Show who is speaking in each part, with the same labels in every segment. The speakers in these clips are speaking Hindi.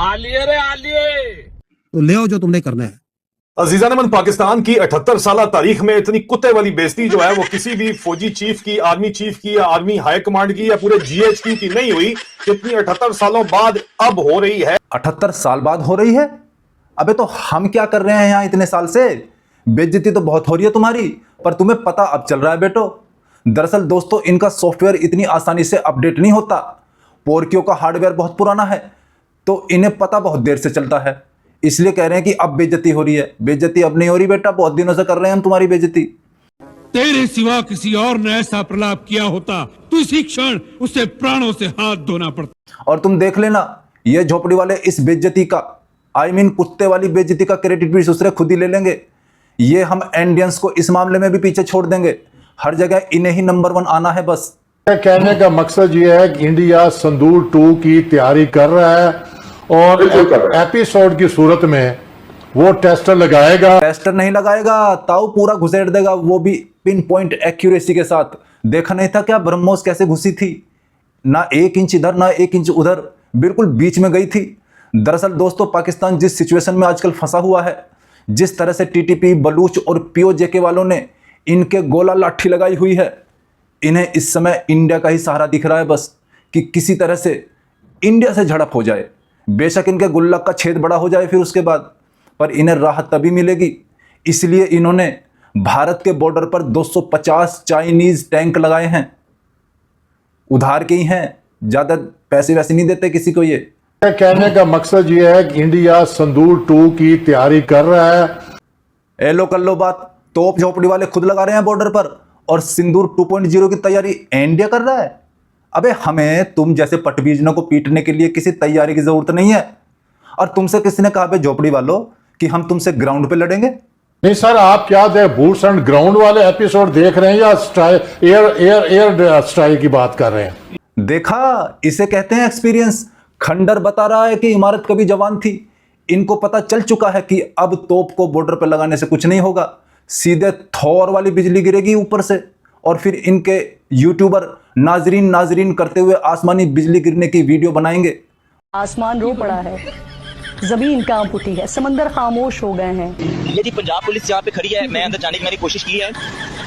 Speaker 1: आलिए रे आलिए।
Speaker 2: तो ले आओ जो तुमने करना है।
Speaker 3: अजीजा नमन, पाकिस्तान की 78 साल तारीख में इतनी कुत्ते वाली बेइज्जती जो है वो किसी भी फौजी चीफ की, आर्मी चीफ की या आर्मी हाई कमांड की या पूरे जीएचक्यू की नहीं हुई, जितनी 78 सालों बाद अब हो रही है।
Speaker 4: 78 साल बाद हो रही है? अबे तो हम क्या कर रहे हैं यहाँ इतने साल से? बेइज्जती तो बहुत हो रही है तुम्हारी, पर तुम्हें पता अब चल रहा है बेटो। दरअसल दोस्तों, इनका सॉफ्टवेयर इतनी आसानी से अपडेट नहीं होता। पोर्कियो का हार्डवेयर बहुत पुराना है, तो इन्हें पता बहुत देर से चलता है। इसलिए कह रहे हैं कि अब बेइज्जती हो रही है। बेइज्जती अब नहीं हो रही बेटा, बहुत दिनों से कर रहे हैं हम तुम्हारी बेइज्जती।
Speaker 5: तेरे सिवा किसी और ने ऐसा प्रलाप किया होता तो इसी क्षण उसे प्राणों से हाथ धोना पड़ता।
Speaker 4: और तुम देख लेना, ये झोपड़ी वाले इस बेइज्जती का, कुत्ते वाली बेइज्जती का क्रेडिट भी दूसरे खुद ही ले लेंगे। ये हम इंडियंस को इस मामले में भी पीछे छोड़ देंगे। हर जगह इन्हें ही नंबर 1 आना है बस।
Speaker 6: कहने का मकसद ये है कि इंडिया संदूर 2 की तैयारी कर रहा है और एपिसोड की सूरत में वो टेस्टर लगाएगा।
Speaker 4: टेस्टर नहीं लगाएगा, ताऊ पूरा घुसेड़ देगा, वो भी पिन पॉइंट एक्यूरेसी के साथ। देखा नहीं था क्या ब्रह्मोस कैसे घुसी थी? ना 1 इंच इधर ना 1 इंच उधर, बिल्कुल बीच में गई थी। दरअसल दोस्तों, पाकिस्तान जिस सिचुएशन में आजकल फंसा हुआ है, जिस तरह से टीटीपी, बलूच और पीओजेके वालों ने इनके गोला लाठी लगाई हुई है, इन्हें इस समय इंडिया का ही सहारा दिख रहा है बस, कि किसी तरह से इंडिया से झड़प हो जाए। बेशक इनके गुल्लक का छेद बड़ा हो जाए फिर उसके बाद, पर इन्हें राहत तभी मिलेगी। इसलिए इन्होंने भारत के बॉर्डर पर 250 चाइनीज टैंक लगाए हैं। उधार के ही हैं, ज्यादा पैसे वैसे नहीं देते किसी को। ये
Speaker 6: कहने का मकसद ये है कि इंडिया संदूर 2 की तैयारी कर रहा है।
Speaker 4: लो कर लो बात, तोप झोपड़ी वाले खुद लगा रहे हैं बॉर्डर पर, और सिंदूर 2.0 की तैयारी इंडिया कर रहा है। अबे हमें तुम जैसे पटबीजनों को पीटने के लिए किसी तैयारी की जरूरत नहीं है। और तुमसे किसने कहा बे झोपड़ी वालों कि हम तुमसे ग्राउंड पे लड़ेंगे?
Speaker 6: नहीं सर, आप क्या बूट्स एंड ग्राउंड वाले एपिसोड देख रहे हैं या एयर स्ट्राइक की बात कर रहे हैं?
Speaker 4: देखा, इसे कहते हैं एक्सपीरियंस। खंडर बता रहा है कि इमारत कभी जवान थी। इनको पता चल चुका है कि अब तोप को बॉर्डर पर लगाने से कुछ नहीं होगा, सीधे थौर वाली बिजली गिरेगी ऊपर से, और फिर इनके यूट्यूबर नाजरीन करते हुए आसमानी बिजली गिरने की वीडियो बनाएंगे।
Speaker 7: आसमान रो पड़ा है, जमीन कांप उठी है, समंदर खामोश हो गए हैं।
Speaker 8: ये जी पंजाब पुलिस यहाँ पे खड़ी है, मैं अंदर जाने की मैंने कोशिश की है।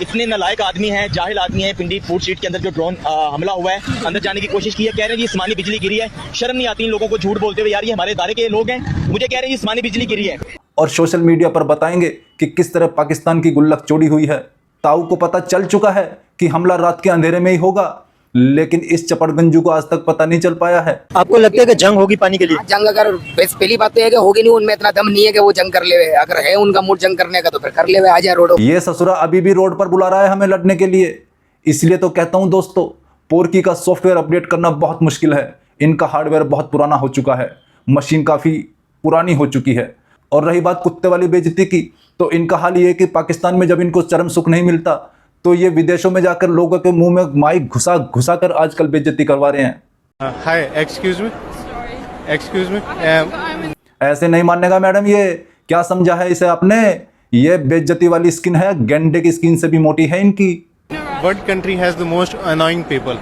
Speaker 8: इतने नालायक आदमी हैं, जाहिल आदमी हैं। पिंडी फूड स्ट्रीट के अंदर जो ड्रोन हमला हुआ है, अंदर जाने की कोशिश की है। कह रहे हैं जी आसमानी बिजली गिरी है। शर्म नहीं आती इन लोगों को झूठ बोलते हुए? यार ये हमारे इदारे के लोग हैं, मुझे कह रहे हैं आसमानी बिजली गिरी है।
Speaker 4: और सोशल मीडिया पर बताएंगे कि किस तरह पाकिस्तान की गुल्लक चोरी हुई है। ताऊ को पता चल चुका है कि हमला रात के अंधेरे में ही होगा, लेकिन इस चपड़गंजू को आज तक पता नहीं चल पाया है।
Speaker 9: आपको लगता है कि जंग होगी पानी के लिए?
Speaker 10: जंग अगर पहली बात तो है कि होगी नहीं, उनमें इतना दम नहीं है कि वो जंग कर ले। अगर है उनका मूड जंग करने का तो फिर कर ले, आ जाए रोड।
Speaker 4: ये ससुरा अभी भी रोड पर बुला रहा है हमें लड़ने के लिए। इसलिए तो कहता हूं दोस्तों, पोर्की का सॉफ्टवेयर अपडेट करना बहुत मुश्किल है। इनका हार्डवेयर बहुत पुराना हो चुका है, मशीन काफी पुरानी हो चुकी है। और रही बात कुत्ते वाली बेइज्जती की, तो इनका हाल ये है कि पाकिस्तान में जब इनको चरम सुख नहीं मिलता, तो ये विदेशों में जाकर लोगों के मुंह में माइक घुसा कर आजकल बेइज्जती करवा रहे हैं।
Speaker 11: हाय, एक्सक्यूज मी।
Speaker 4: ऐसे नहीं मानेगा मैडम, ये क्या समझा है इसे आपने? ये बेइज्जती वाली स्किन है, गेंडे की स्किन से भी मोटी है इनकी।
Speaker 11: What country has the most annoying people?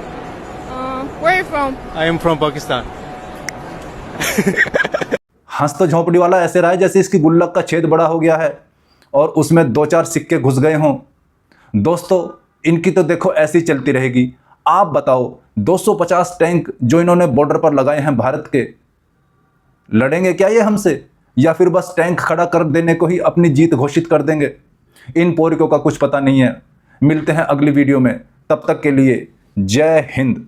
Speaker 12: Where are you from?
Speaker 11: I am from Pakistan.
Speaker 4: हंस तो झोंपड़ी वाला ऐसे रहा है जैसे इसकी गुल्लक का छेद बड़ा हो गया है और उसमें 2-4 सिक्के घुस गए हों। दोस्तों, इनकी तो देखो ऐसी चलती रहेगी। आप बताओ, 250 टैंक जो इन्होंने बॉर्डर पर लगाए हैं भारत के, लड़ेंगे क्या ये हमसे? या फिर बस टैंक खड़ा कर देने को ही अपनी जीत घोषित कर देंगे? इन पोरिकों का कुछ पता नहीं है। मिलते हैं अगली वीडियो में, तब तक के लिए जय हिंद।